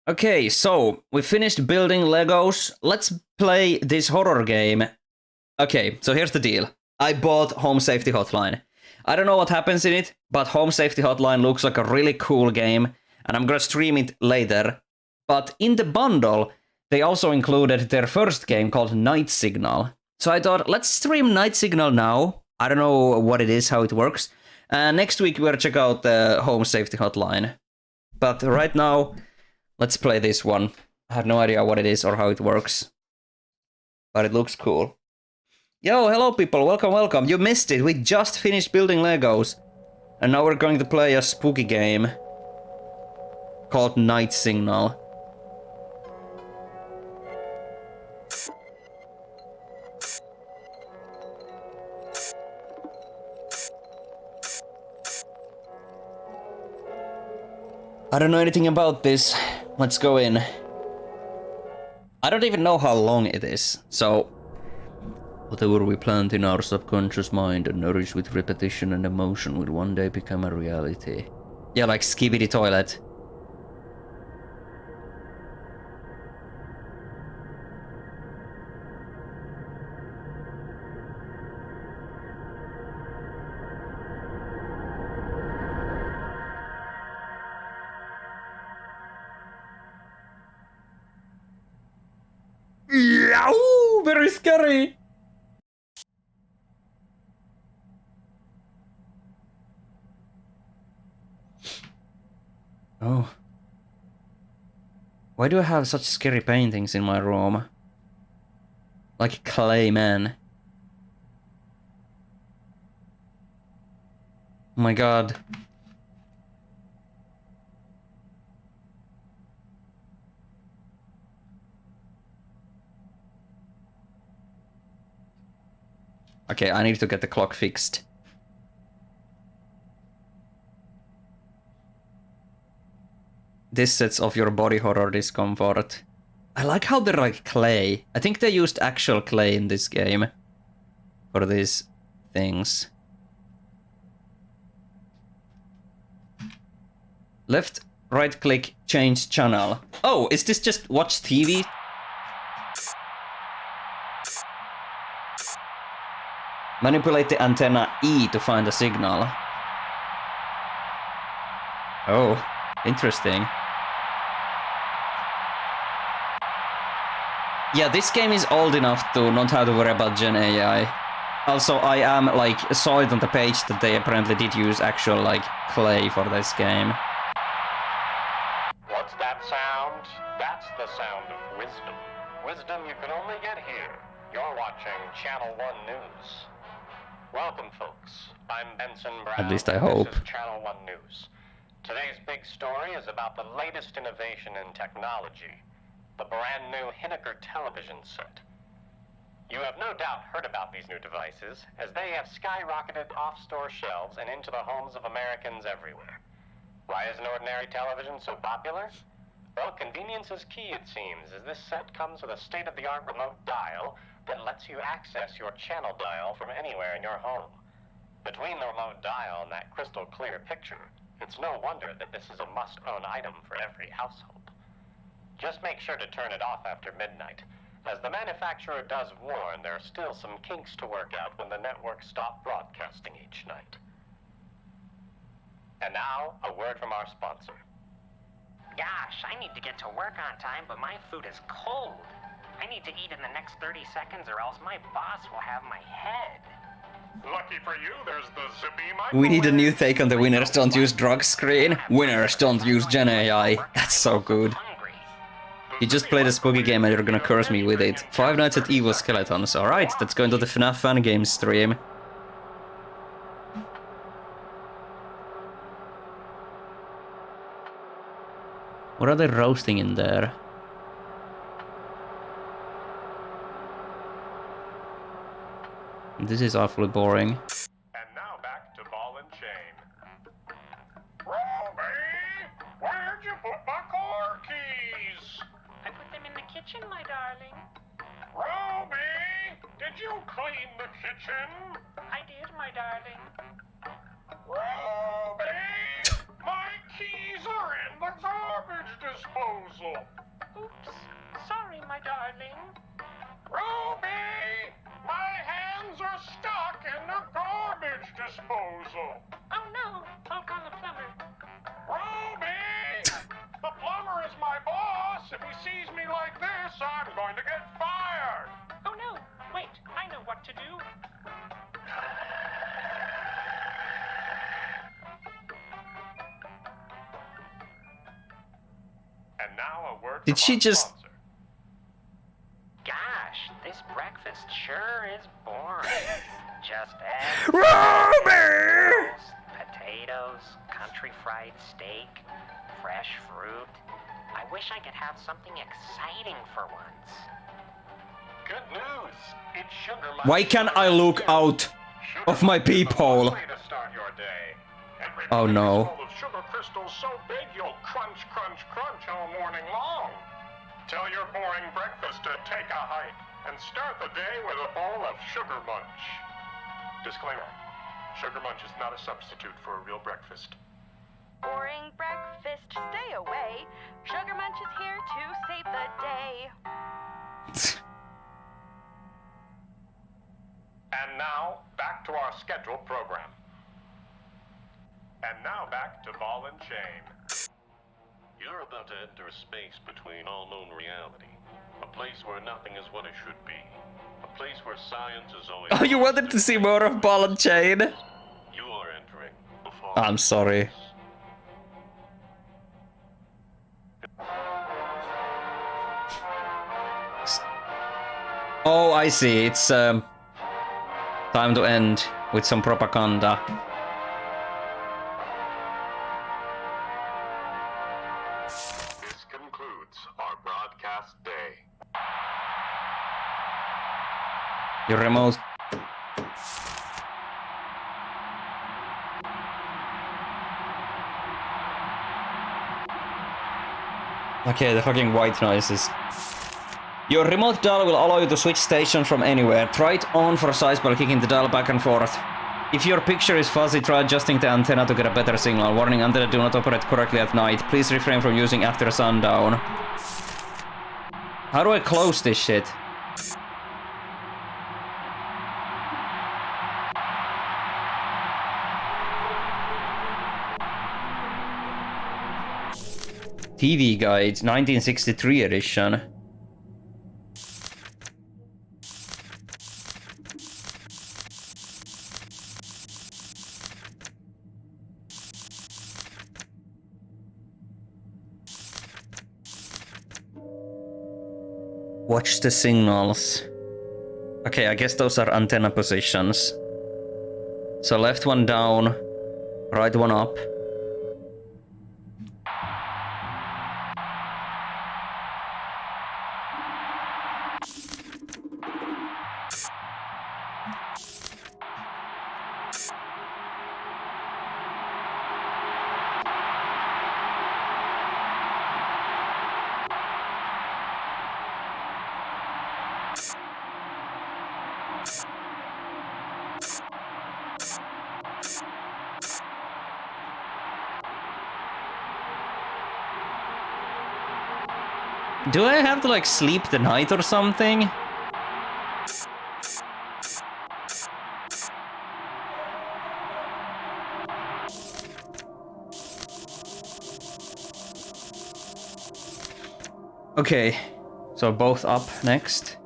Okay, so we finished building Legos. Let's play this horror game. Okay, so here's the deal. I bought Home Safety Hotline. I don't know what happens in it, but Home Safety Hotline looks like a really cool game, and I'm gonna stream it later. But in the bundle, they also included their first game called Night Signal. So I thought, let's stream Night Signal now. I don't know what it is, how it works. Next week we're gonna check out the Home Safety Hotline. But right now, let's play this one. I have no idea what it is or how it works. But it looks cool. Yo, hello people, welcome. You missed it, we just finished building Legos. And now we're going to play a spooky game called Night Signal. I don't know anything about this. Let's go in. I don't even know how long it is, so... Whatever we plant in our subconscious mind and nourish with repetition and emotion will one day become a reality. Yeah, like Skibidi Toilet. Yow! Very scary! Oh. Why do I have such scary paintings in my room? Like Clayman. Oh my god. Okay, I need to get the clock fixed. This sets off your body horror discomfort. I like how they're like clay. I think they used actual clay in this game for these things. Left, right click, change channel. Oh, is this just watch TV? Manipulate the antenna E to find a signal. Oh, interesting. Yeah, this game is old enough to not have to worry about Gen AI. Also, I saw it on the page that they apparently did use actual, clay for this game. What's that sound? That's the sound of wisdom. Wisdom you can only get here. You're watching Channel 1 News. Welcome, folks. I'm Benson Brown. At least I hope. This is Channel 1 News. Today's big story is about the latest innovation in technology. The brand new Hinnaker television set. You have no doubt heard about these new devices, as they have skyrocketed off store shelves and into the homes of Americans everywhere. Why is an ordinary television so popular? Well, convenience is key, it seems, as this set comes with a state-of-the-art remote dial that lets you access your channel dial from anywhere in your home. Between the remote dial and that crystal clear picture, it's no wonder that this is a must-own item for every household. Just make sure to turn it off after midnight, as the manufacturer does warn there are still some kinks to work out when the networks stop broadcasting each night. And now, a word from our sponsor. Gosh, I need to get to work on time, but my food is cold. I need to eat in the next 30 seconds or else my boss will have my head. Lucky for you, there's the zippy microwave. We need a new take on the winners don't use drugs screen. Winners don't use Gen AI. That's so good. You just played a spooky game and you're gonna curse me with it. Five Nights at Evil Skeletons. Alright, that's going to the FNAF fan game stream. What are they roasting in there? This is awfully boring. And now back to ball and chain. Roby, where'd you put my car keys? I put them in the kitchen, my darling. Roby, did you clean the kitchen? I did, my darling. Roby, my keys are in the car. garbage disposal. Oops. Sorry, my darling. Ruby! My hands are stuck in the garbage disposal. Oh no, I'll call a plumber. Ruby! The plumber is my boss. If he sees me like this, I'm going to get fired. Oh no, wait, I know what to do. And now a word Did from she our just- sponsor. Gosh, this breakfast sure is boring. Just eggs, Ruby! potatoes, country fried steak, fresh fruit. I wish I could have something exciting for once. Good news. It's Sugar Munch. Why can't I look out Sugar of my Munch is the peephole? best way to start your day. Every Oh, bite no. is full of sugar crystals so big you'll crunch, crunch, crunch all morning long. Tell your boring breakfast to take a hike and start the day with a bowl of Sugar Munch. Disclaimer. Sugar Munch is not a substitute for a real breakfast. Boring breakfast, stay away. Sugar Munch is here to save the day. And now, back to our scheduled program. And now back to Ball and Chain. You're about to enter a space between all known reality. A place where nothing is what it should be. A place where science is always... Oh, you wanted to see more of Ball and Chain? You are entering the fall. I'm sorry. Oh, I see. It's time to end with some propaganda. This concludes our broadcast day. Your remote. Okay, the fucking white noises. Your remote dial will allow you to switch stations from anywhere. Try it on for size by kicking the dial back and forth. If your picture is fuzzy, try adjusting the antenna to get a better signal. Warning, antenna do not operate correctly at night. Please refrain from using after sundown. How do I close this shit? TV Guide, 1963 edition. Watch the signals. Okay, I guess those are antenna positions. So left one down, right one up. Do I have to like sleep the night or something? Okay, so both up next.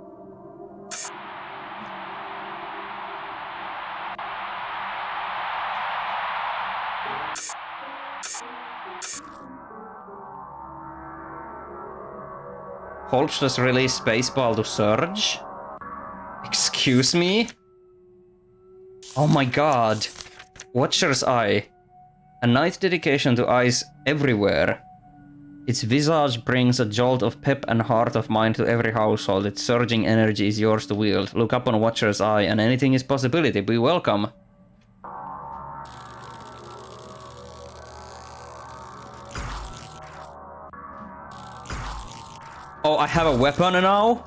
Hold just release baseball to surge. Excuse me? Oh my god. Watcher's Eye. A night dedication to eyes everywhere. Its visage brings a jolt of pep and heart of mind to every household. Its surging energy is yours to wield. Look up on Watcher's Eye and anything is possibility. Be welcome. Oh, I have a weapon now?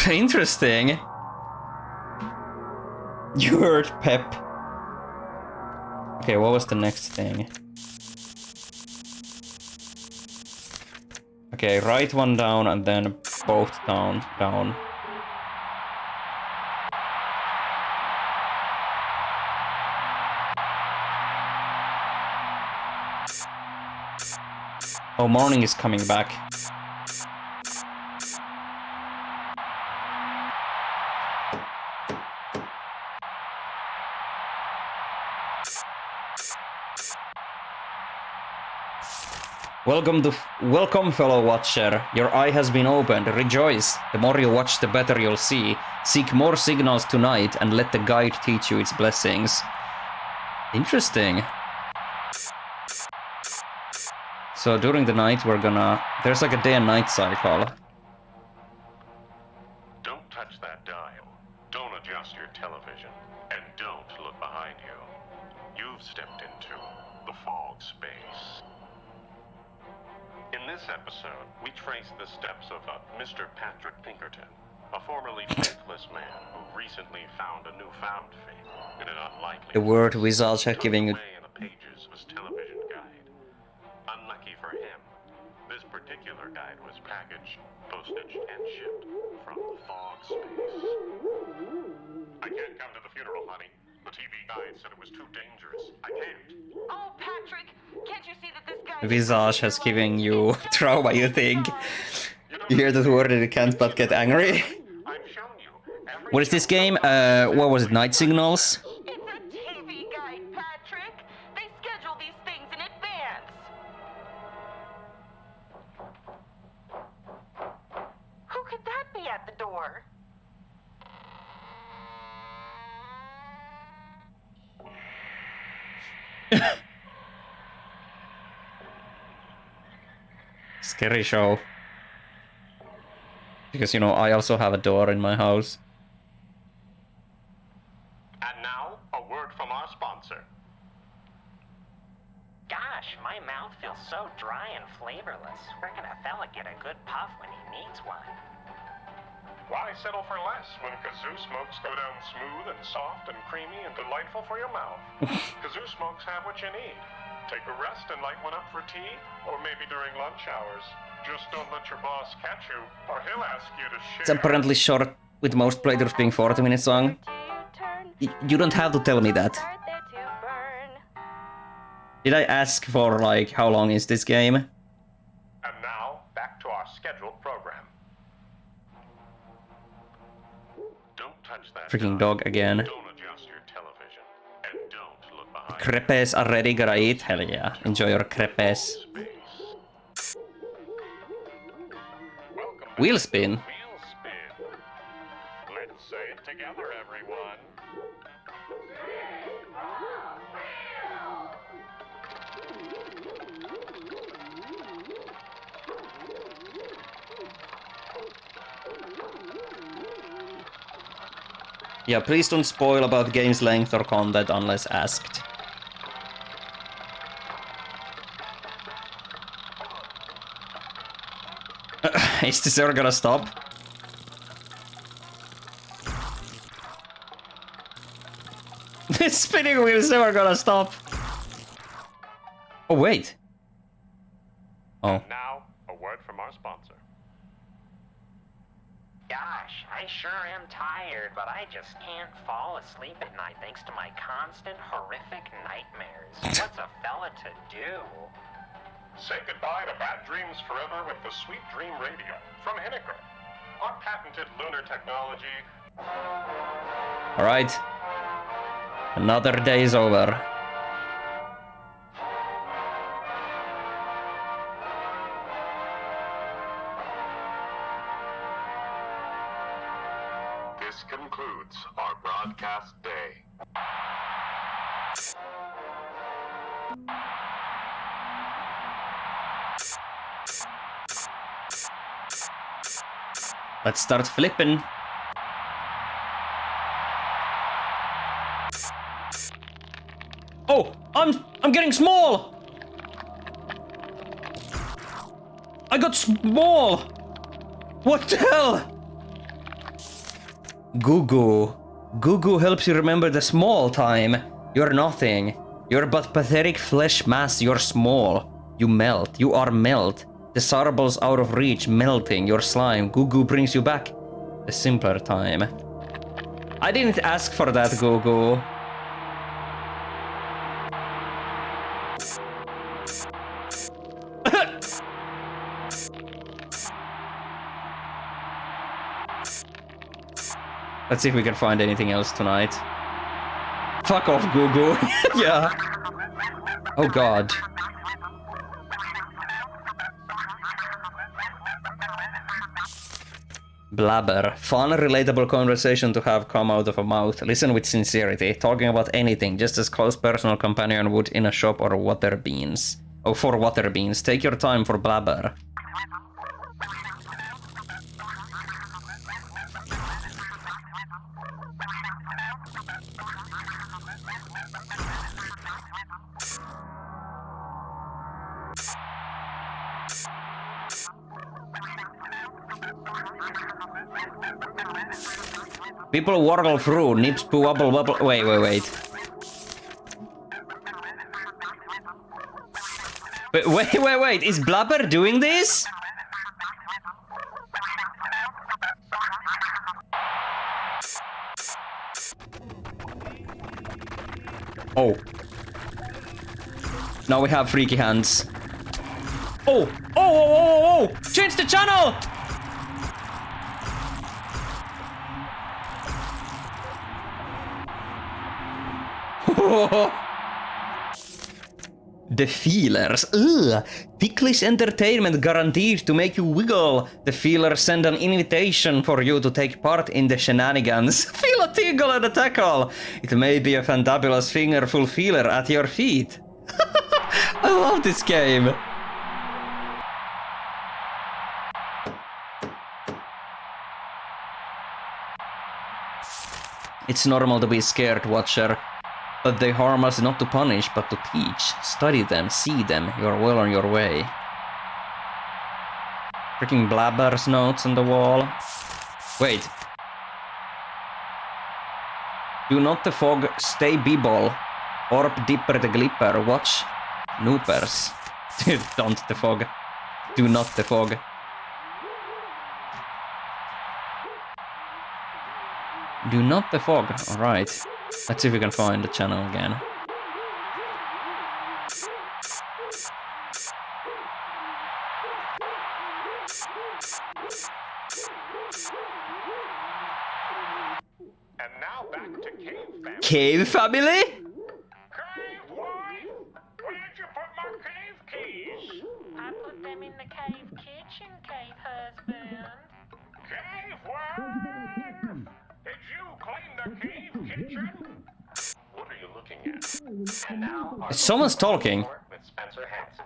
Interesting. You heard Pep. Okay, what was the next thing? Okay, write one down and then both down. Oh, morning is coming back. Welcome, fellow watcher. Your eye has been opened. Rejoice. The more you watch, the better you'll see. Seek more signals tonight and let the guide teach you its blessings. Interesting. So during the night we're gonna... There's like a day and night cycle. Don't touch that dial. Don't adjust your television. And don't look behind you. You've stepped into the fog space. In this episode, we trace the steps of Mr. Patrick Pinkerton, a formerly faithless man who recently found a newfound faith in an unlikely... The word Visage are giving you... in the pages of his television guide. Unlucky for him, this particular guide was packaged, postage, and shipped from the fog space. I can't come to the funeral, honey. The TV guide said it was too dangerous. I can't. Oh, Patrick, can't you see that this guy... Visage has given you trauma, you think? You hear that word and you can't but get angry? I've shown you. What is this game? What was it? Night Signals? It's a TV guide, Patrick. They schedule these things in advance. Who could that be at the door? Scary show. Because, you know, I also have a door in my house. And now, a word from our sponsor. Gosh, my mouth feels so dry and flavorless. Where can a fella get a good puff when he needs one? Why settle for less when kazoo smokes go down smooth and soft and creamy and delightful for your mouth? Kazoo smokes have what you need. Take a rest and light one up for tea, or maybe during lunch hours. Just don't let your boss catch you, or he'll ask you to share. It's apparently short, with most playthroughs being 40 minutes long. You don't have to tell me that. Did I ask for, like, how long is this game? And now, back to our scheduled program. Don't touch that Freaking dial. dog again. Don't adjust your television. And don't look behind Crepes are ready, great. Hell yeah. Enjoy your crepes. space. Welcome back Wheel to spin. Wheel spin. Let's say it together, everyone. Yeah, please don't spoil about game's length or content unless asked. Is this ever gonna stop? This spinning wheel is never gonna stop. Oh, wait. Oh. Now, a word from our sponsor. Gosh, I sure am tired, but I just can't fall asleep at night thanks to my constant, horrific nightmares. What's a fella to do? Say goodbye to bad dreams forever with the Sweet Dream Radio from Hinniker. Our patented lunar technology. Alright. Another day is over. This concludes our broadcast day. Let's start flipping. Oh, I'm getting small. I got small. What the hell? Goo Goo. Goo Goo helps you remember the small time. You're nothing. You're but pathetic flesh mass. You're small. You melt. You are melt. Desirables out of reach, melting. Your slime. Goo Goo brings you back. The simpler time. I didn't ask for that, Goo Goo. Let's see if we can find anything else tonight. Fuck off, Goo Goo. Yeah. Oh god. Blabber. Fun, relatable conversation to have come out of a mouth. Listen with sincerity. Talking about anything, just as close personal companion would in a shop or water beans. Oh, for water beans. Take your time for blabber. People wargle through, nips poo wobble wobble. Wait. Wait. Is Blabber doing this? Oh. Now we have freaky hands. Oh! Change the channel! The feelers. Ugh. Ticklish entertainment guaranteed to make you wiggle. The feelers send an invitation for you to take part in the shenanigans. Feel a tingle and a tackle. It may be a fantabulous fingerful feeler at your feet. I love this game. It's normal to be scared, Watcher. But they harm us not to punish, but to teach. Study them, see them, you're well on your way. Freaking Blabber's notes on the wall. Wait. Do not the fog, stay b-ball. Orb dipper the glipper, watch. Noopers. Don't the fog. Do not the fog. Do not the fog, alright. Let's see if we can find the channel again. And now back to Cave Family. Cave Family? Cave wife, where'd you put my cave keys? I put them in the cave kitchen, cave husband. Cave wife, did you clean the cave kitchen? What are you looking at? And now our Someone's talking. with Spencer Hansen.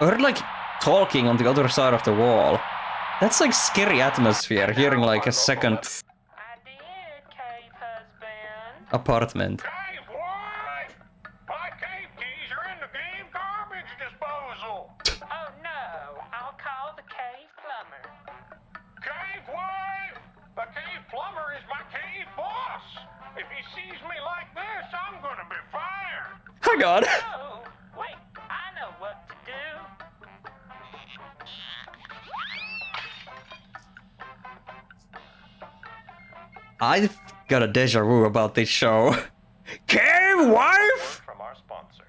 I heard like talking on the other side of the wall. That's like scary atmosphere, hearing like a second I did, cave husband. apartment. Cave wife, my cave keys are in the cave garbage disposal. Oh no, I'll call the cave plumber. Cave wife, the cave plumber is my cave boss. If he sees me like this, I'm gonna be fired. Hang on. Oh, wait, I know what to do. I've got a deja vu about this show. Cave wife? From our sponsor.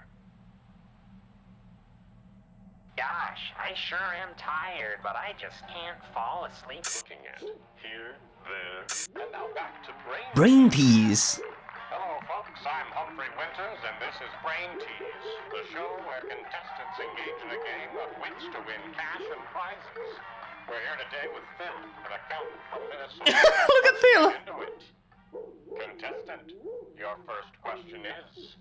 Gosh, I sure am tired, but I just can't fall asleep. Looking at here, there, and now back to Brain tease. Hello, folks. I'm Humphrey Winters, and this is Brain Tease, the show where contestants engage in a game of wits to win cash and prizes. We're here today with Phil, an accountant from Minnesota. Look at Phil. Into it. Contestant, your first question is: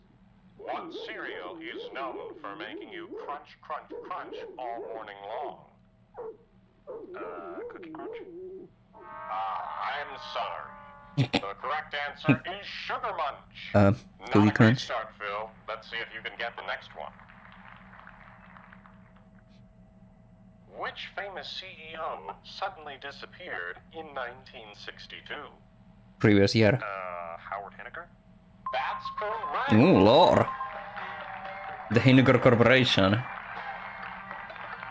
what cereal is known for making you crunch, crunch, crunch all morning long? Cookie Crunch? I'm sorry. The correct answer is Sugar Munch. Cookie Not a great Crunch. start, Phil. Let's see if you can get the next one. which famous CEO suddenly disappeared in 1962? Previous year. Howard Henniker? That's correct. Ooh, lore. The Hinniger Corporation.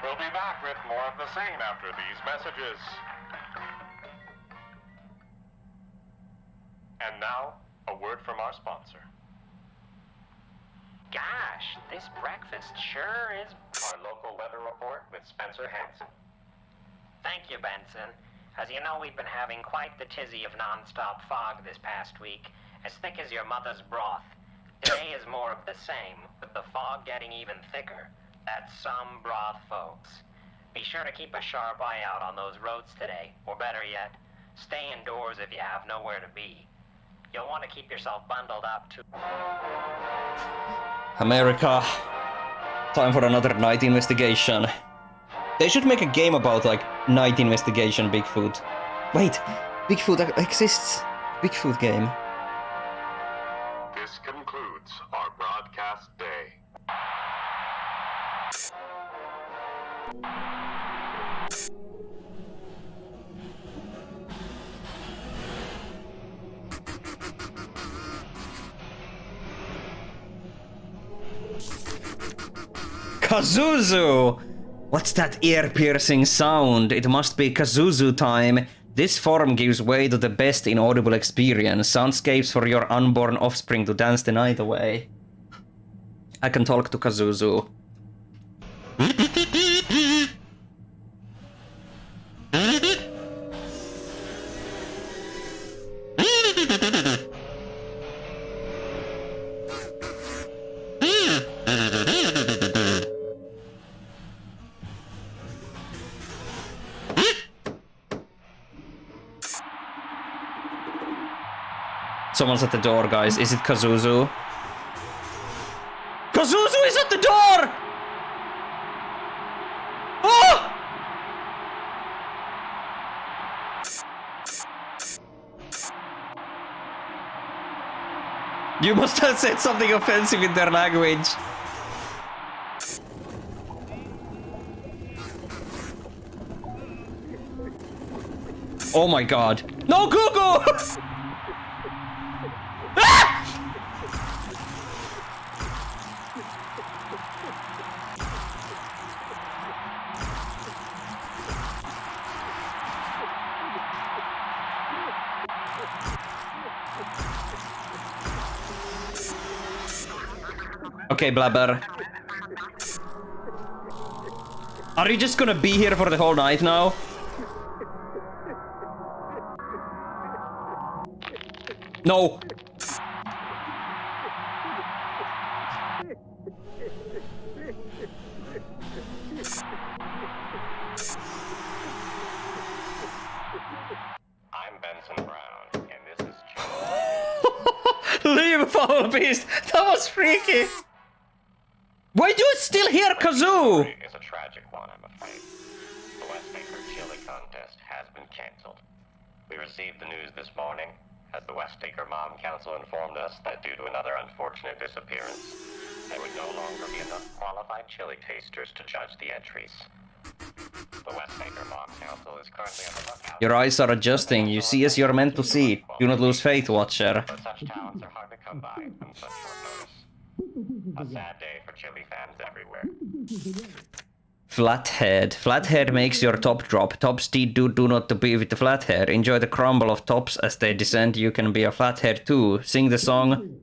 We'll be back with more of the same after these messages. And now, a word from our sponsor. Gosh, this breakfast sure is... Our local weather report with Spencer Hansen. Thank you, Benson. As you know, we've been having quite the tizzy of non-stop fog this past week, as thick as your mother's broth. Today is more of the same, with the fog getting even thicker. That's some broth, folks. Be sure to keep a sharp eye out on those roads today, or better yet, stay indoors if you have nowhere to be. You'll want to keep yourself bundled up to... America. Time for another night investigation. They should make a game about, like, night investigation Bigfoot. Wait, Bigfoot exists. Bigfoot game. This concludes our broadcast day. Kazoo! What's that ear-piercing sound? It must be kazoo time. This form gives way to the best inaudible experience. Soundscapes for your unborn offspring to dance the night away. I can talk to Kazoo. Someone's at the door, guys. Is it Kazuzu? Kazuzu is at the door! Oh! You must have said something offensive in their language. Oh my god. No, Gugu! Okay, Blabber. Are you just gonna be here for the whole night now? No. I'm Benson Brown, and this is Leave, foul beast. That was freaky. Why do you still hear Kazoo? It's a tragic one, I'm afraid. The West Acre Chili Contest has been canceled. We received the news this morning, as the West Acre Mom Council informed us that due to another unfortunate disappearance, there would no longer be enough qualified chili tasters to judge the entries. The West Acre Mom Council is currently on the lookout. Your eyes are adjusting. You see as you're meant to see. Do not lose faith, Watcher. But such talents are hard to come by on such short notice. A sad day for chili fans everywhere. Flathead. Flathead makes your top drop. Tops do not to be with the flathead. Enjoy the crumble of tops as they descend. You can be a flathead too. Sing the song.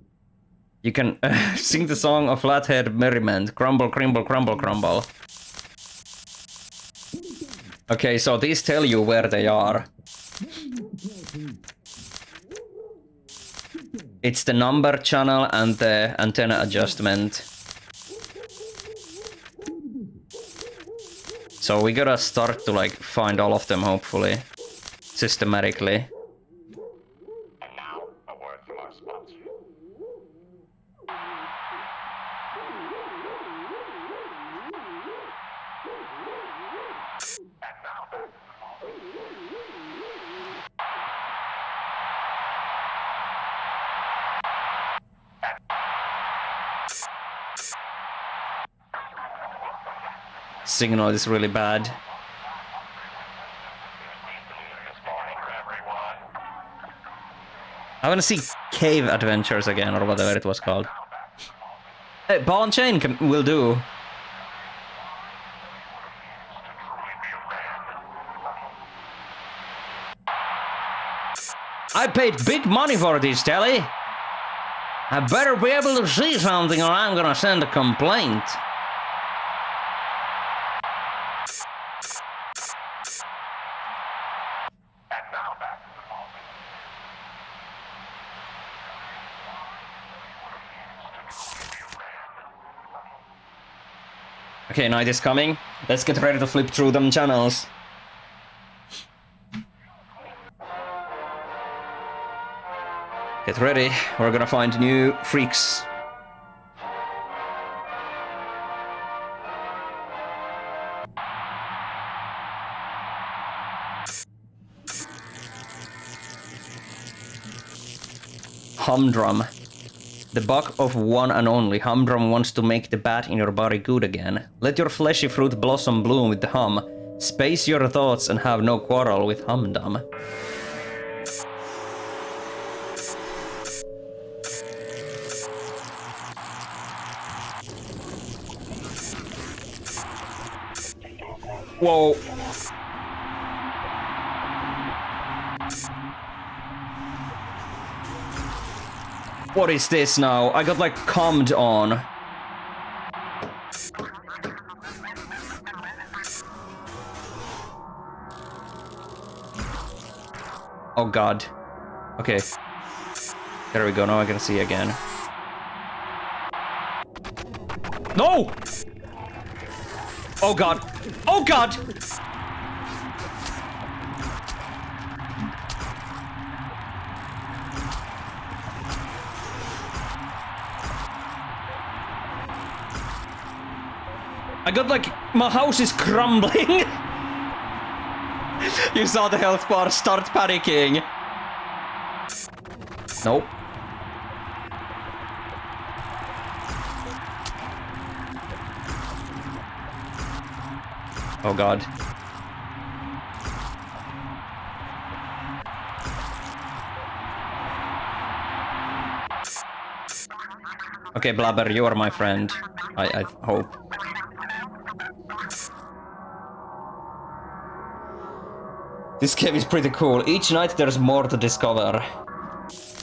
You can sing the song of Flathead Merriment. Crumble, crumble, crumble, crumble. Okay, so these tell you where they are. It's the number channel and the antenna adjustment. So we gotta start to like find all of them, hopefully. Systematically. And now, a word from our sponsor. Signal is really bad. I want to see Cave Adventures again, or whatever it was called. Hey, ball and chain will do. I paid big money for this, Telly. I better be able to see something or I'm gonna send a complaint. Okay, night is coming. Let's get ready to flip through them channels. Get ready, we're gonna find new freaks. Humdrum. The bug of one and only. Humdrum wants to make the bad in your body good again. Let your fleshy fruit blossom bloom with the hum. Space your thoughts and have no quarrel with Humdum. Whoa. What is this now? I got like cummed on. Oh god. Okay. There we go, now I can see again. No! Oh god. Oh god! I got like, my house is crumbling. You saw the health bar start panicking. Nope. Oh god. Okay, Blabber, you are my friend. I hope. This game is pretty cool. Each night there's more to discover.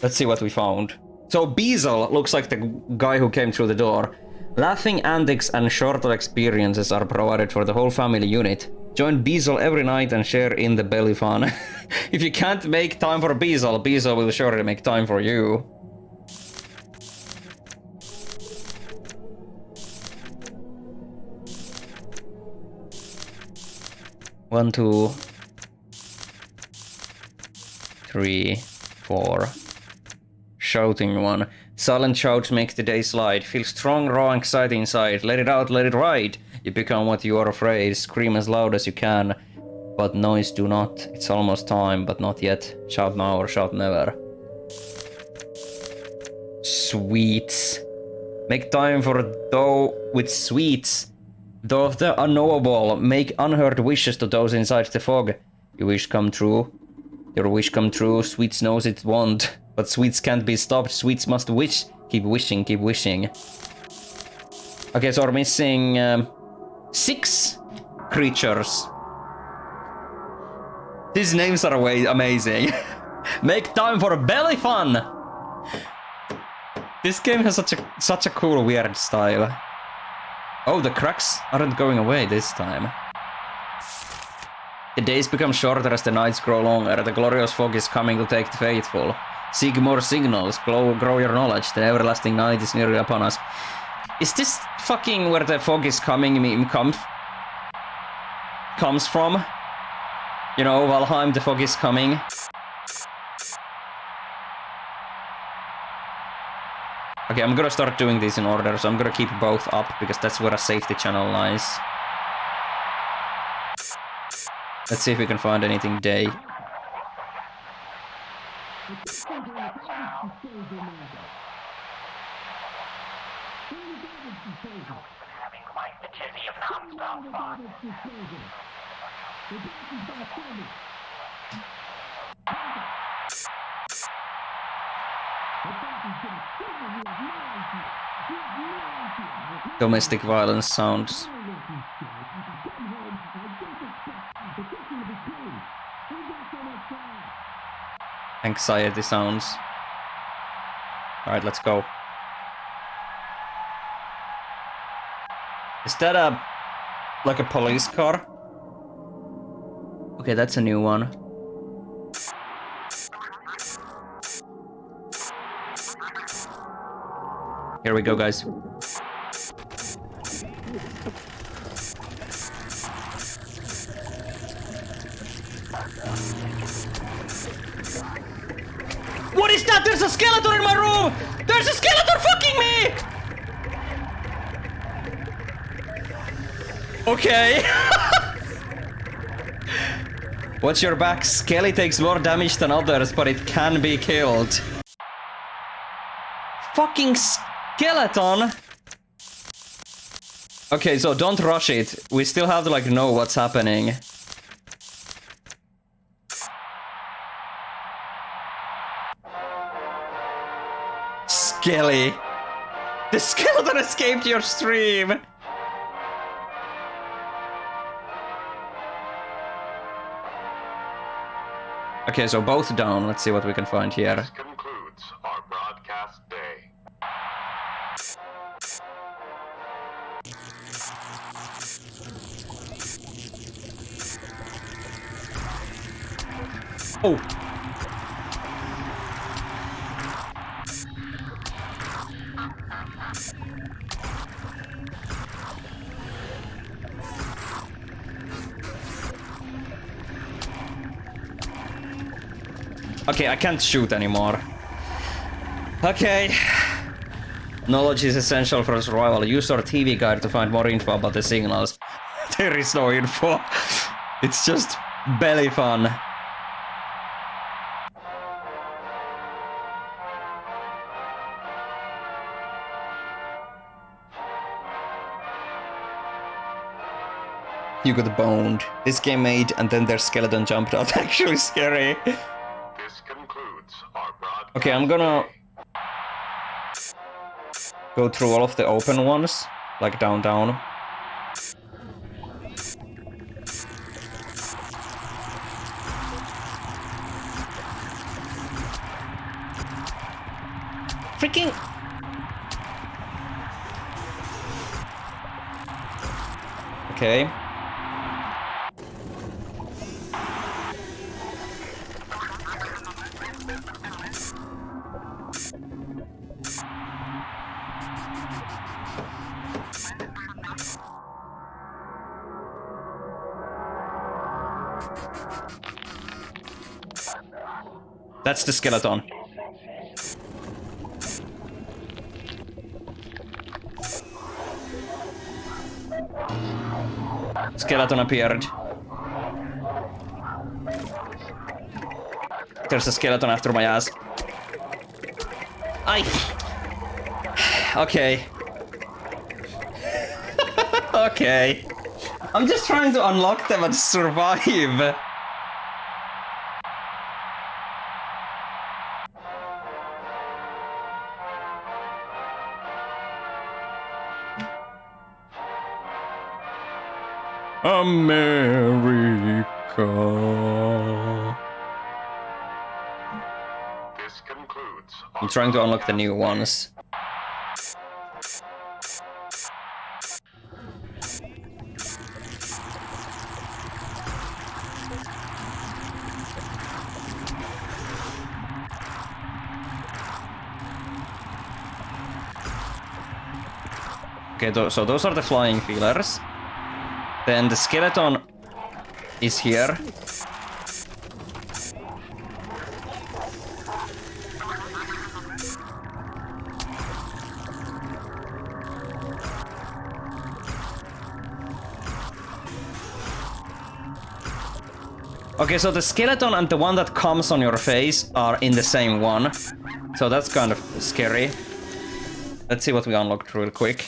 Let's see what we found. So Beazle looks like the guy who came through the door. Laughing antics and shorter experiences are provided for the whole family unit. Join Beazle every night and share in the belly fun. If you can't make time for Beazle, Beazle will surely make time for you. One, 2, 3, 4. Shouting one. Silent shouts make the day slide. Feel strong, raw anxiety inside. Let it out, let it ride. You become what you are afraid. Scream as loud as you can. But noise do not. It's almost time, but not yet. Shout now or shout never. Sweets. Make time for dough with sweets. Though of the unknowable, make unheard wishes to those inside the fog. Your wish come true. Your wish come true. Sweets knows it won't. But sweets can't be stopped. Sweets must wish. Keep wishing, keep wishing. Okay, so we're missing 6 creatures. These names are amazing. Make time for belly fun! This game has such a cool, weird style. Oh, the cracks aren't going away this time. The days become shorter as the nights grow longer. The glorious fog is coming to take the faithful. Seek more signals, grow your knowledge. The everlasting night is nearly upon us. Is this fucking where the fog is coming meme comes from? You know, Valheim, the fog is coming. Okay, I'm gonna start doing these in order, so I'm gonna keep both up, because that's where a safety channel lies. Let's see if we can find anything day. Having quite the tizzy of non-stop fog. Domestic violence sounds. Anxiety sounds. Alright, let's go. Is that like a police car? Okay, that's a new one. Here we go, guys. What is that? There's a skeleton in my room! There's a skeleton fucking me! Okay. Watch your back. Skelly takes more damage than others, but it can be killed. Fucking skeleton! Okay, so don't rush it. We still have to like know what's happening. Skelly. The skeleton escaped your stream! Okay, so both down. Let's see what we can find here. This concludes our broadcast day. Oh! Okay, I can't shoot anymore. Okay. Knowledge is essential for survival. Use our TV guide to find more info about the signals. There is no info. It's just belly fun. You got boned. This game made and then their skeleton jumped out. Actually scary. This concludes our broadcast. Okay, I'm gonna go through all of the open ones, like down. Freaking! Okay. That's the skeleton. Skeleton appeared. There's a skeleton after my ass. Aye. Okay. Okay. I'm just trying to unlock them and survive. America. This concludes. I'm trying to unlock the new ones. Okay, so those are the flying feelers. Then the skeleton is here. Okay, so the skeleton and the one that comes on your face are in the same one. So that's kind of scary. Let's see what we unlocked real quick.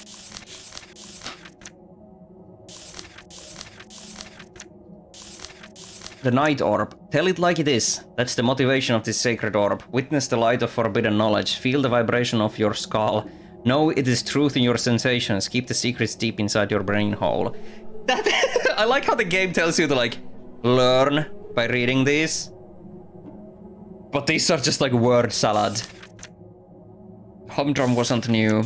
The night orb. Tell it like it is. That's the motivation of this sacred orb. Witness the light of forbidden knowledge. Feel the vibration of your skull. Know it is truth in your sensations. Keep the secrets deep inside your brain hole. That I like how the game tells you to like learn by reading these. But these are just like word salad. Humdrum wasn't new.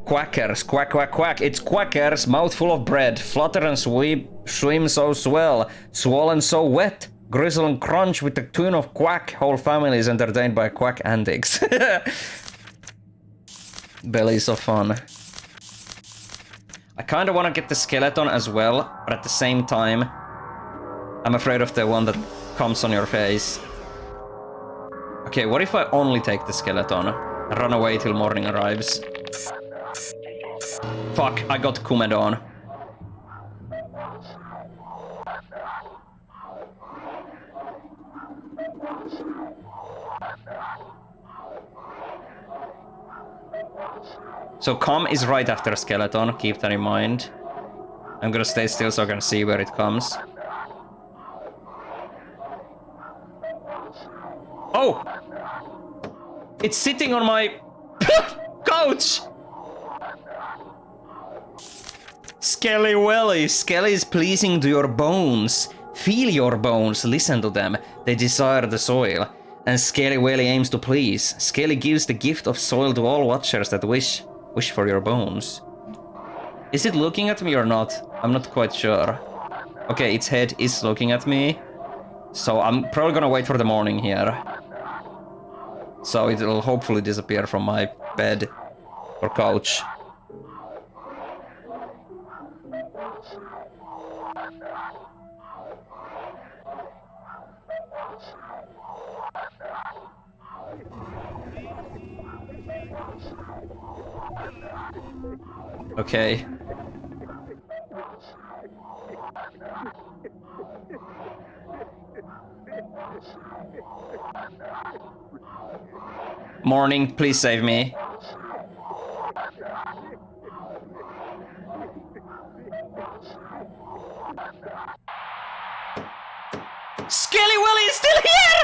Quackers, quack, quack, quack. It's quackers, mouthful of bread. Flutter and swim so swell. Swollen so wet. Grizzle and crunch with the tune of quack. Whole family is entertained by quack antics. Bellies of fun. I kinda wanna get the skeleton as well, but at the same time, I'm afraid of the one that comes on your face. Okay, what if I only take the skeleton and run away till morning arrives? Fuck, I got Kumedon. So come is right after skeleton, keep that in mind. I'm gonna stay still so I can see where it comes. Oh! It's sitting on my couch! Skelly Welly, Skelly is pleasing to your bones. Feel your bones, listen to them. They desire the soil. And Skelly Welly aims to please. Skelly gives the gift of soil to all watchers that wish for your bones. Is it looking at me or not? I'm not quite sure. Okay, its head is looking at me. So I'm probably gonna wait for the morning here. So it'll hopefully disappear from my bed or couch. Okay. Morning, please save me. Skelly Willy is still here!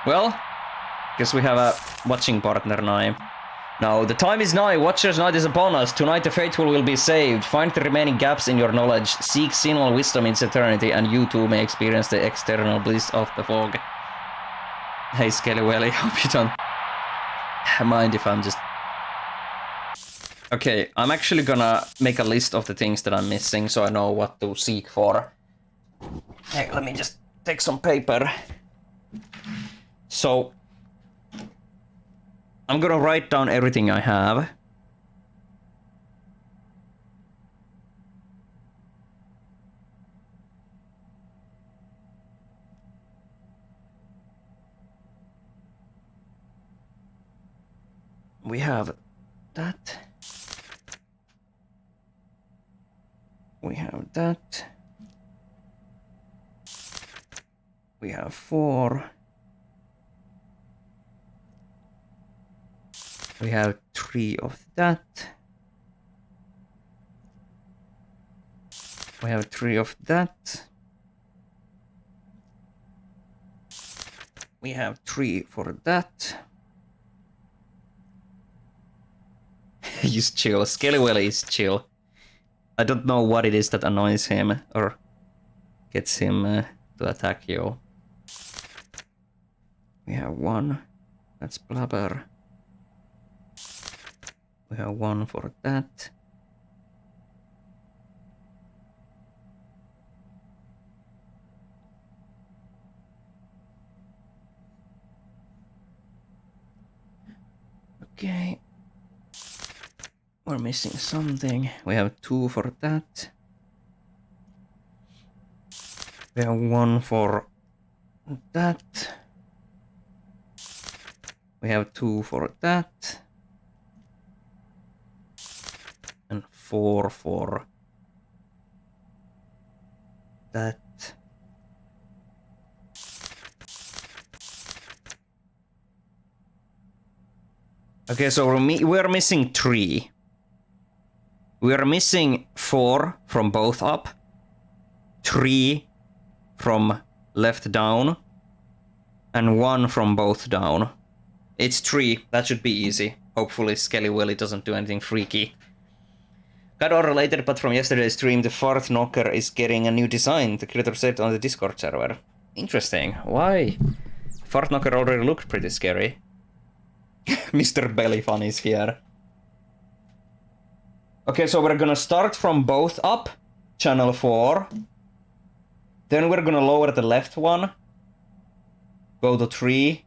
Well, guess we have a watching partner now. Now, the time is nigh, Watcher's Night is upon us. Tonight the faithful will be saved. Find the remaining gaps in your knowledge. Seek sinful wisdom in eternity, and you too may experience the external bliss of the fog. Hey, Skelly Welly, hope you don't mind if I'm just... Okay, I'm actually gonna make a list of the things that I'm missing so I know what to seek for. Hey, let me just take some paper. So... I'm gonna write down everything I have. We have that. We have that. We have 4. We have 3 of that. We have 3 of that. We have 3 for that. He's chill. Skelly Welly is chill. I don't know what it is that annoys him or gets him to attack you. We have 1. That's blubber. We have 1 for that. Okay. We're missing something. We have 2 for that. We have 1 for that. We have 2 for that. And 4 for that. Okay, so we're missing 3. We are missing 4 from both up, 3 from left down, and 1 from both down. It's 3, that should be easy. Hopefully Skelly Willy doesn't do anything freaky. Got all related, but from yesterday's stream, the fart knocker is getting a new design, the creator said on the Discord server. Interesting. Why? Fart knocker already looked pretty scary. Mr. Bellyfun is here. Okay, so we're gonna start from both up, channel 4. Then we're gonna lower the left one, go to 3,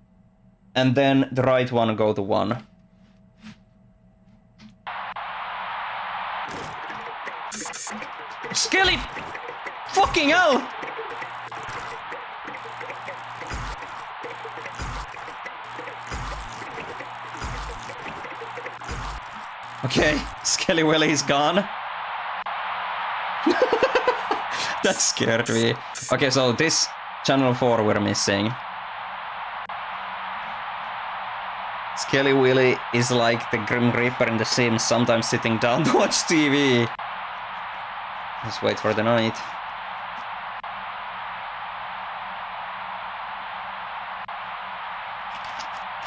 and then the right one go to 1. Skelly! Fucking hell! Okay, Skelly Willy is gone. That scared me. Okay, so this channel 4 we're missing. Skelly Willy is like the Grim Reaper in The Sims, sometimes sitting down to watch TV. Let's wait for the night.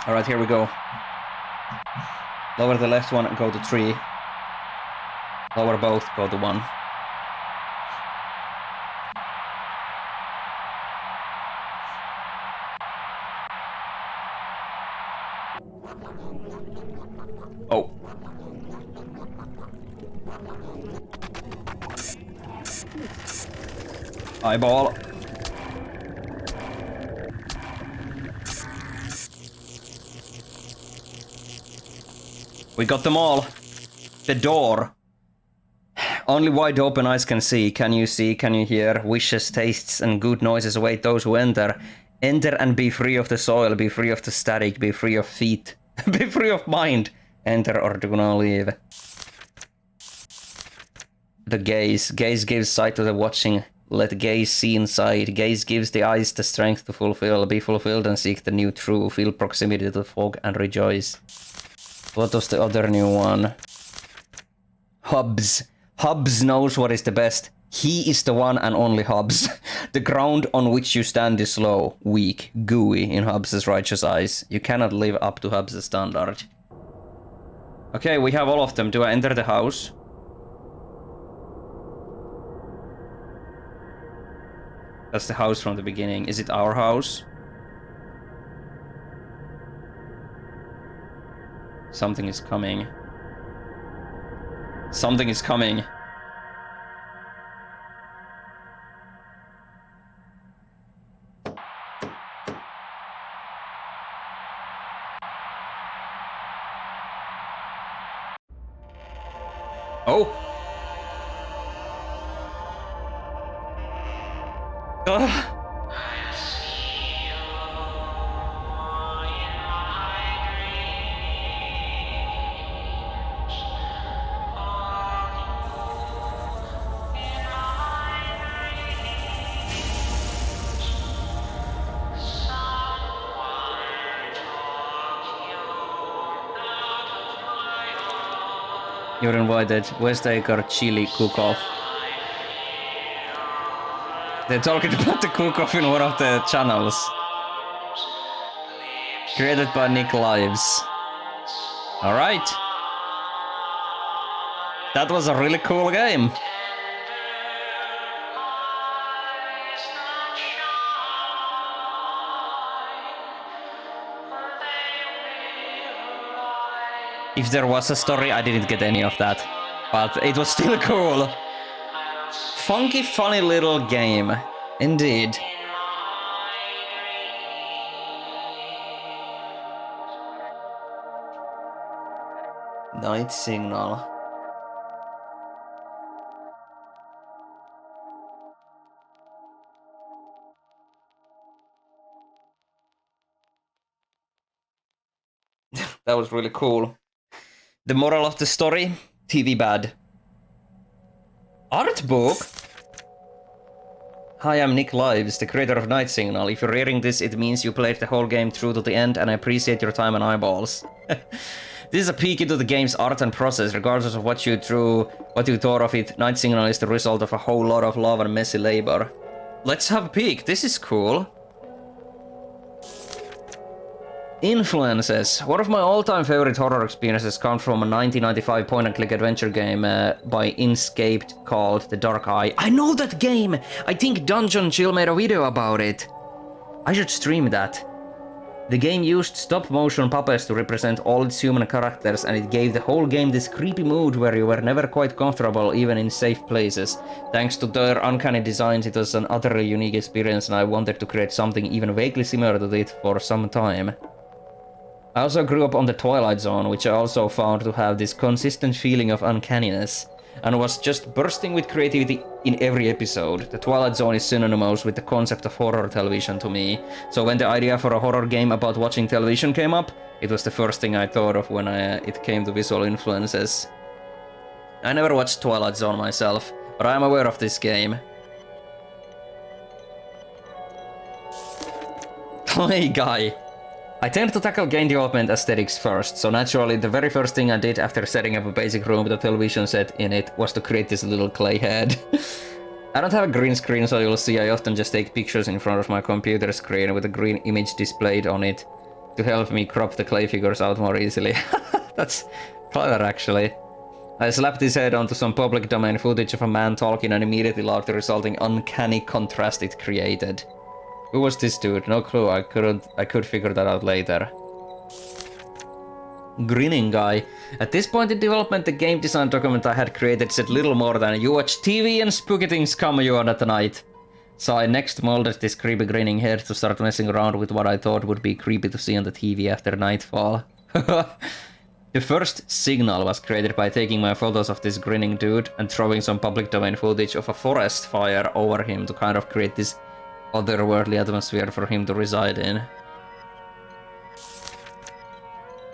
Alright, here we go. Lower the left one and go to 3. Lower both, go to 1. Oh. Eyeball. We got them all. The door. Only wide open eyes can see. Can you see? Can you hear? Wishes, tastes, and good noises await those who enter. Enter and be free of the soil. Be free of the static. Be free of feet. Be free of mind. Enter or do not leave. The gaze. Gaze gives sight to the watching. Let gaze see inside. Gaze gives the eyes the strength to fulfill. Be fulfilled and seek the new true. Feel proximity to the fog and rejoice. What was the other new one? Hubs. Hubs knows what is the best. He is the one and only Hubs. The ground on which you stand is low, weak, gooey in Hubs' righteous eyes. You cannot live up to Hubs' standard. Okay, we have all of them. Do I enter the house? That's the house from the beginning. Is it our house? Something is coming. Something is coming. Oh! Ugh. You're invited. West Acre Chili Cook-Off. They're talking about the cook-off in one of the channels. Created by Nick Lives. Alright. That was a really cool game. If there was a story, I didn't get any of that. But it was still cool. Funky, funny little game. Indeed. Night Signal. That was really cool. The moral of the story? TV bad. Art book? Hi, I'm Nick Lives, the creator of Night Signal. If you're reading this, it means you played the whole game through to the end, and I appreciate your time and eyeballs. This is a peek into the game's art and process, regardless of what you thought of it. Night Signal is the result of a whole lot of love and messy labor. Let's have a peek. This is cool. Influences. One of my all-time favorite horror experiences comes from a 1995 point-and-click adventure game by Inscaped called The Dark Eye. I know that game! I think Dungeon Chill made a video about it. I should stream that. The game used stop-motion puppets to represent all its human characters, and it gave the whole game this creepy mood where you were never quite comfortable, even in safe places. Thanks to their uncanny designs, it was an utterly unique experience, and I wanted to create something even vaguely similar to it for some time. I also grew up on the Twilight Zone, which I also found to have this consistent feeling of uncanniness, and was just bursting with creativity in every episode. The Twilight Zone is synonymous with the concept of horror television to me, so when the idea for a horror game about watching television came up, it was the first thing I thought of when it came to visual influences. I never watched Twilight Zone myself, but I am aware of this game. Clay Guy. I tend to tackle game development aesthetics first, so naturally the very first thing I did after setting up a basic room with a television set in it was to create this little clay head. I don't have a green screen, so you'll see I often just take pictures in front of my computer screen with a green image displayed on it to help me crop the clay figures out more easily. That's clever, actually. I slapped his head onto some public domain footage of a man talking and immediately loved the resulting uncanny contrast it created. Who was this dude? No clue, I could figure that out later. Grinning Guy. At this point in development, the game design document I had created said little more than "You watch TV and spooky things come you on at night." So I next molded this creepy grinning head to start messing around with what I thought would be creepy to see on the TV after nightfall. The first signal was created by taking my photos of this grinning dude and throwing some public domain footage of a forest fire over him to kind of create this otherworldly atmosphere for him to reside in.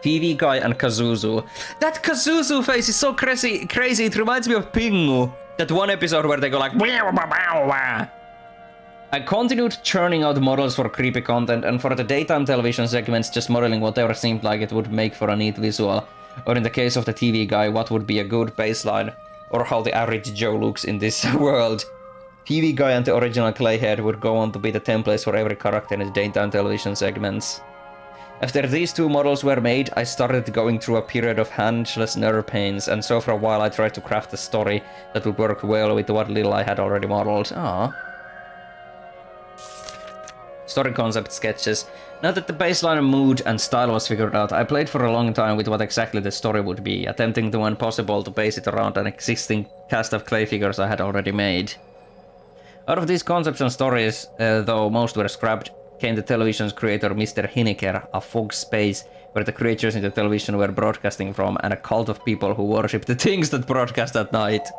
TV Guy and Kazuzu. That Kazuzu face is so crazy, it reminds me of Pingu. That one episode where they go like "Wah, wah, wah, wah." I continued churning out models for creepy content, and for the daytime television segments just modeling whatever seemed like it would make for a neat visual. Or in the case of the TV Guy, what would be a good baseline, or how the average Joe looks in this world. TV Guy and the original clay head would go on to be the templates for every character in the daytime television segments. After these two models were made, I started going through a period of handless nerve pains, and so for a while I tried to craft a story that would work well with what little I had already modeled. Aww. Story concept sketches. Now that the baseline mood and style was figured out, I played for a long time with what exactly the story would be, attempting to when possible to base it around an existing cast of clay figures I had already made. Out of these concepts and stories, though most were scrapped, came the television's creator Mr. Hineker, a fog space where the creatures in the television were broadcasting from, and a cult of people who worship the things that broadcast at night.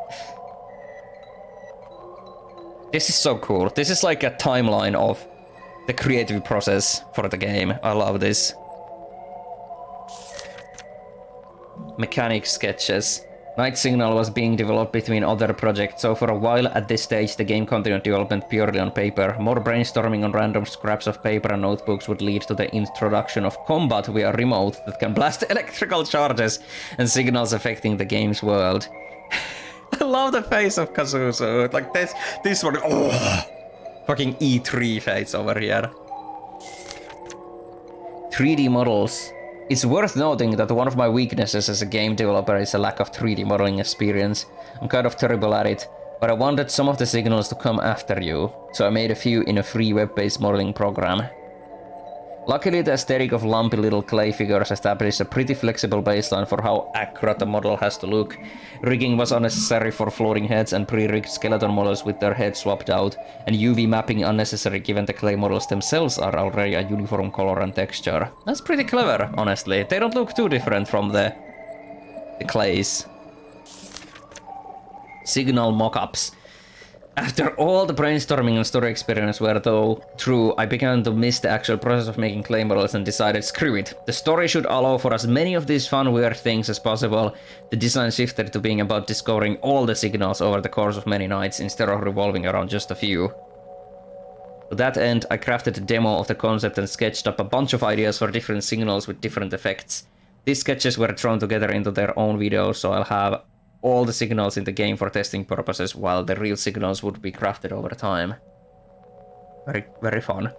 This is so cool. This is like a timeline of the creative process for the game. I love this. Mechanic sketches. Night Signal was being developed between other projects, so for a while at this stage the game continued development purely on paper. More brainstorming on random scraps of paper and notebooks would lead to the introduction of combat via remote that can blast electrical charges and signals affecting the game's world. I love the face of Kazuzu. Like this one. Oh, fucking E3 face over here. 3D models. It's worth noting that one of my weaknesses as a game developer is a lack of 3D modeling experience. I'm kind of terrible at it, but I wanted some of the signals to come after you, so I made a few in a free web-based modeling program. Luckily, the aesthetic of lumpy little clay figures established a pretty flexible baseline for how accurate a model has to look. Rigging was unnecessary for floating heads and pre-rigged skeleton models with their heads swapped out, and UV mapping unnecessary given the clay models themselves are already a uniform color and texture. That's pretty clever, honestly. They don't look too different from the clays. Signal mockups. After all the brainstorming and story experience were though true, I began to miss the actual process of making clay models and decided, screw it. The story should allow for as many of these fun weird things as possible. The design shifted to being about discovering all the signals over the course of many nights instead of revolving around just a few. To that end, I crafted a demo of the concept and sketched up a bunch of ideas for different signals with different effects. These sketches were thrown together into their own videos, so I'll have all the signals in the game for testing purposes, while the real signals would be crafted over time. Very, very fun.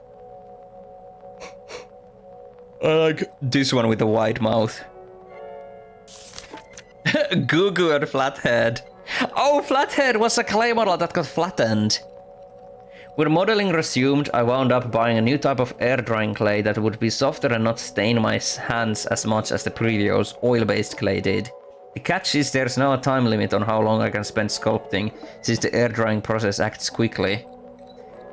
I like this one with the wide mouth. Goo and Flathead. Oh, Flathead was a clay model that got flattened. When modeling resumed, I wound up buying a new type of air drying clay that would be softer and not stain my hands as much as the previous oil-based clay did. The catch is there's no time limit on how long I can spend sculpting, since the air drying process acts quickly.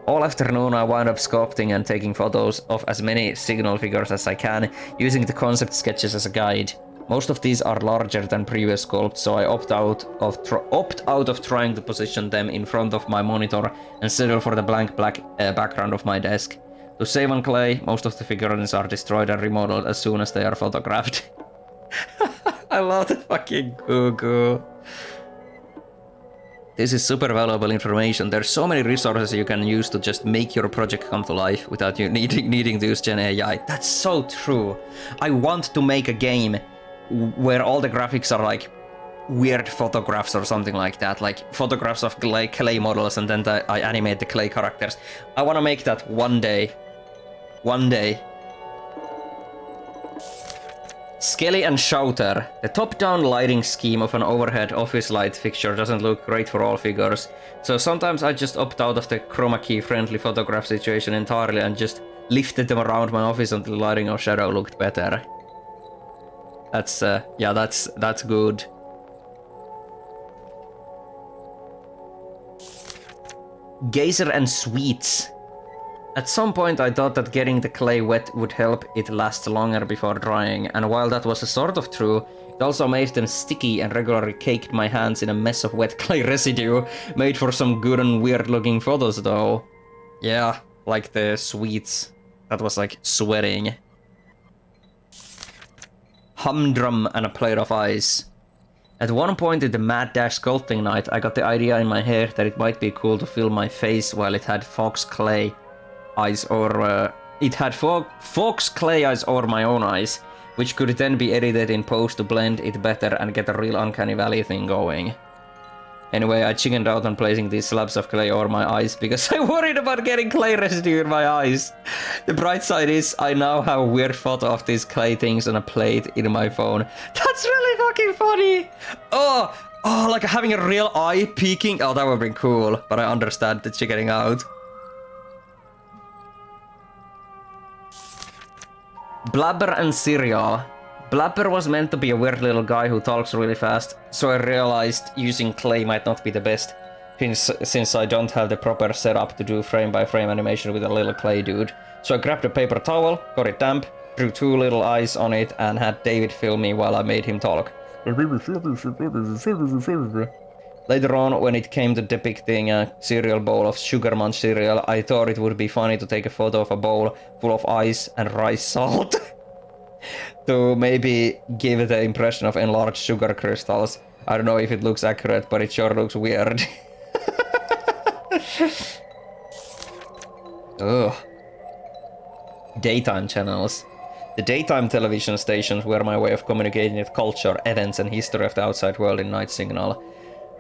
All afternoon I wound up sculpting and taking photos of as many signal figures as I can, using the concept sketches as a guide. Most of these are larger than previous sculpts, so I opt out of trying to position them in front of my monitor and settle for the blank black background of my desk. To save on clay, most of the figurines are destroyed and remodeled as soon as they are photographed. I love the fucking Google. This is super valuable information. There's so many resources you can use to just make your project come to life without you needing to use Gen AI. That's so true. I want to make a game where all the graphics are like weird photographs or something like that, like photographs of clay models, and then I animate the clay characters. I want to make that one day. One day. Skelly and Shouter. The top-down lighting scheme of an overhead office light fixture doesn't look great for all figures, so sometimes I just opt out of the chroma key friendly photograph situation entirely and just lifted them around my office until the lighting or shadow looked better. That's yeah, that's good. Geyser and Sweets. At some point I thought that getting the clay wet would help it last longer before drying, and while that was sort of true, it also made them sticky and regularly caked my hands in a mess of wet clay residue. Made for some good and weird looking photos though. Yeah, like the sweets. That was like sweating. Humdrum and a plate of ice. At one point in the Mad Dash sculpting night, I got the idea in my head that it might be cool to fill my face while it had fox clay eyes, or it had fox clay eyes over my own eyes, which could then be edited in post to blend it better and get a real uncanny valley thing going. Anyway, I chickened out on placing these slabs of clay over my eyes because I worried about getting clay residue in my eyes. The bright side is I now have a weird photo of these clay things on a plate in my phone. That's really fucking funny! Oh, like having a real eye peeking. Oh, that would be cool, but I understand the chickening out. Blabber and Cereal. Blabber was meant to be a weird little guy who talks really fast, so I realized using clay might not be the best, since I don't have the proper setup to do frame-by-frame animation with a little clay dude. So I grabbed a paper towel, got it damp, drew two little eyes on it, and had David film me while I made him talk. Later on, when it came to depicting a cereal bowl of Sugar Munch cereal, I thought it would be funny to take a photo of a bowl full of ice and rice salt. To maybe give it the impression of enlarged sugar crystals. I don't know if it looks accurate, but it sure looks weird. Ugh. Daytime channels. The daytime television stations were my way of communicating with culture, events, and history of the outside world in night signal.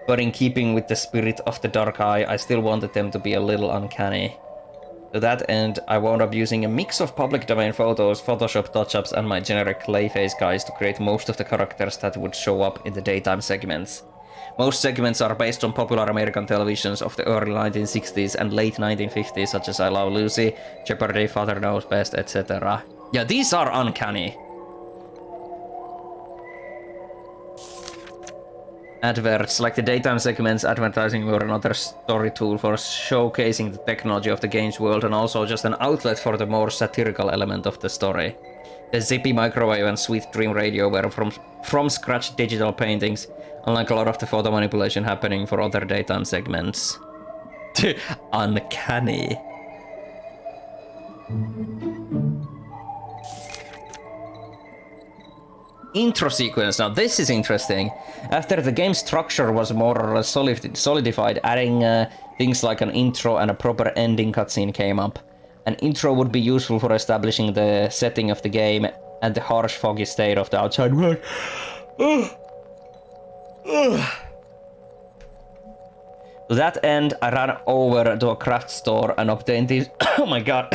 But in keeping with the spirit of the dark eye, I still wanted them to be a little uncanny. To that end, I wound up using a mix of public domain photos, Photoshop touch-ups, and my generic clay face guys to create most of the characters that would show up in the daytime segments. Most segments are based on popular American televisions of the early 1960s and late 1950s, such as I Love Lucy, Jeopardy, Father Knows Best, etc. Yeah, these are uncanny. Adverts, like the daytime segments, advertising were another story tool for showcasing the technology of the game's world, and also just an outlet for the more satirical element of the story. The zippy microwave and sweet dream radio were from scratch digital paintings, unlike a lot of the photo manipulation happening for other daytime segments. Uncanny. Intro sequence. Now this is interesting. After the game's structure was more or less solidified, adding things like an intro and a proper ending cutscene came up. An intro would be useful for establishing the setting of the game, and the harsh foggy state of the outside world. To that end, I ran over to a craft store and obtained these. Oh my god.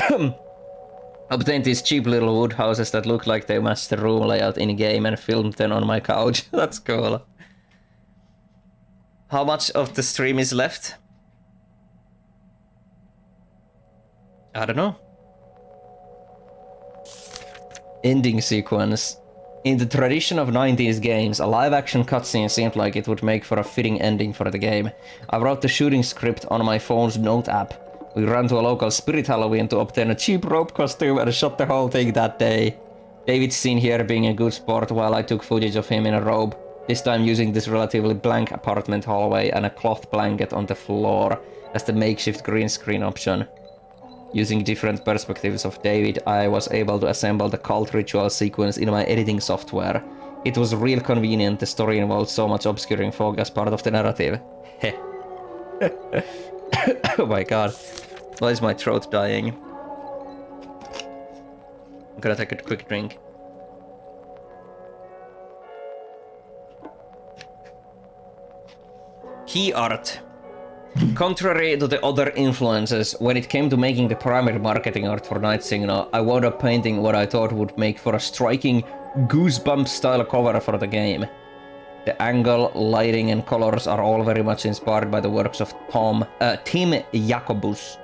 Obtained these cheap little wood houses that look like they match the room layout in game and filmed them on my couch. That's cool. How much of the stream is left? I don't know. Ending sequence. In the tradition of 90s games, a live-action cutscene seemed like it would make for a fitting ending for the game. I wrote the shooting script on my phone's note app. We ran to a local Spirit Halloween to obtain a cheap rope costume and shot the whole thing that day. David's seen here being a good sport while I took footage of him in a robe, this time using this relatively blank apartment hallway and a cloth blanket on the floor as the makeshift green screen option. Using different perspectives of David, I was able to assemble the cult ritual sequence in my editing software. It was real convenient, the story involved so much obscuring fog as part of the narrative. Heh. Oh my god. Why is my throat dying? I'm gonna take a quick drink. Key art. Contrary to the other influences, when it came to making the primary marketing art for Night Signal, I wound up painting what I thought would make for a striking Goosebumps-style cover for the game. The angle, lighting, and colors are all very much inspired by the works of Tim Jacobus.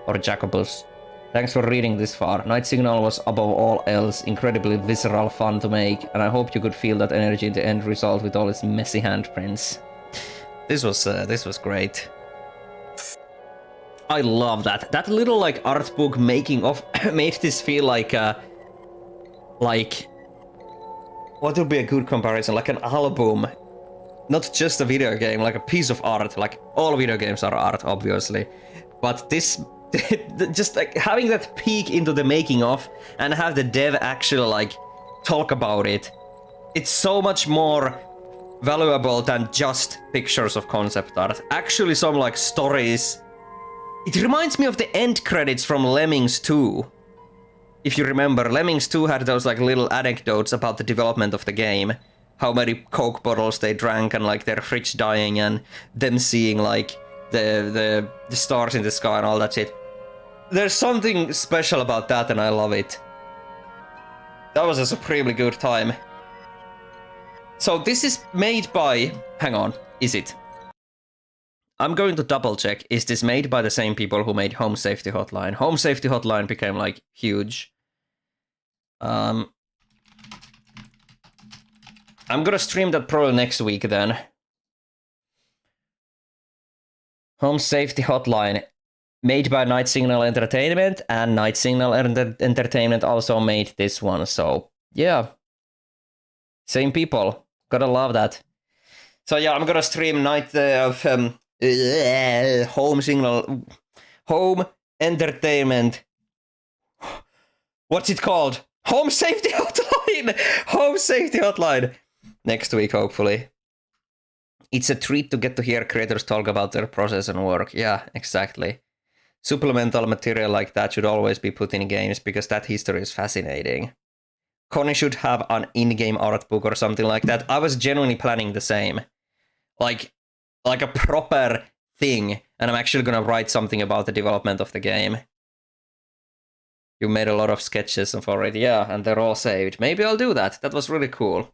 Or Jacobus. Thanks for reading this far. Night Signal was above all else incredibly visceral fun to make, and I hope you could feel that energy in the end result with all its messy handprints. This was great. I love that. That little like art book making of made this feel like what would be a good comparison? Like an album, not just a video game, like a piece of art. Like all video games are art, obviously, but this just like having that peek into the making of and have the dev actually like talk about it. It's so much more valuable than just pictures of concept art. Actually, some like stories. It reminds me of the end credits from Lemmings 2. If you remember, Lemmings 2 had those like little anecdotes about the development of the game. How many Coke bottles they drank and like their fridge dying and them seeing like the stars in the sky and all that shit. There's something special about that and I love it. That was a supremely good time. So this is made by... Hang on, is it? I'm going to double check. Is this made by the same people who made Home Safety Hotline? Home Safety Hotline became like huge. I'm gonna stream that probably next week then. Home Safety Hotline. Made by Night Signal Entertainment, and Night Signal Entertainment also made this one, so yeah. Same people. Gotta love that. So yeah, I'm gonna stream Home Entertainment. What's it called? Home Safety Hotline! Home Safety Hotline! Next week, hopefully. It's a treat to get to hear creators talk about their process and work. Yeah, exactly. Supplemental material like that should always be put in games because that history is fascinating. Connie should have an in-game art book or something like that. I was genuinely planning the same. Like a proper thing. And I'm actually gonna write something about the development of the game. You made a lot of sketches of already, yeah, and they're all saved. Maybe I'll do that. That was really cool.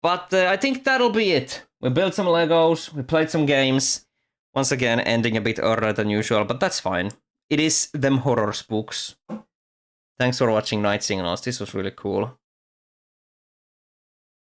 But I think that'll be it. We built some Legos, we played some games. Once again, ending a bit earlier than usual, but that's fine. It is them horror spooks. Thanks for watching Night Signals. This was really cool.